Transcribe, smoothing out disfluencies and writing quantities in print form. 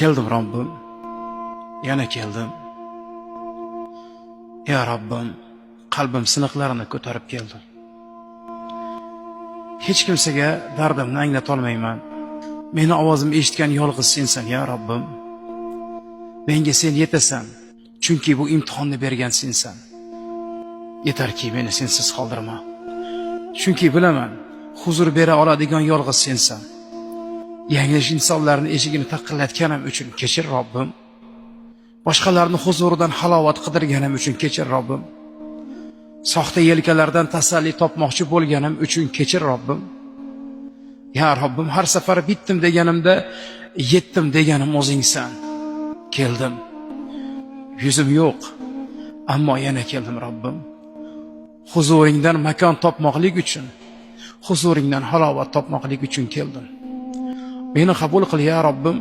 Keldim Robbim, yana keldim. Ya Robbim, qalbim siniqlarini ko'tarib keldim. Hech kimsaga dardimni anglata olmayman. Meni ovozimni eshitgan yolg'iz sensan, ya Robbim. Menga sen yetasan, chunki bu imtihonni bergan sensan. Yetarki meni sensiz qoldirma. Chunki bilaman, huzur bera oladigan yolg'iz sensan. Yanglish insonlarning eshigini taqillatganim uchun kechir Robbim. Boshqalarning huzuridan halovat qidirganim uchun kechir Robbim. Soxta yelkalardan tasalli topmoqchi bo'lganim uchun kechir Robbim. Ya Robbim, har safar bitdim deganimda yetdim deganim o'zingsan. Keldim. Yuzim yo'q, ammo yana keldim Robbim. Huzuringdan makon topmoqlik uchun, huzuringdan halovat topmoqlik uchun keldim. Meni qabul qil ya Robbim.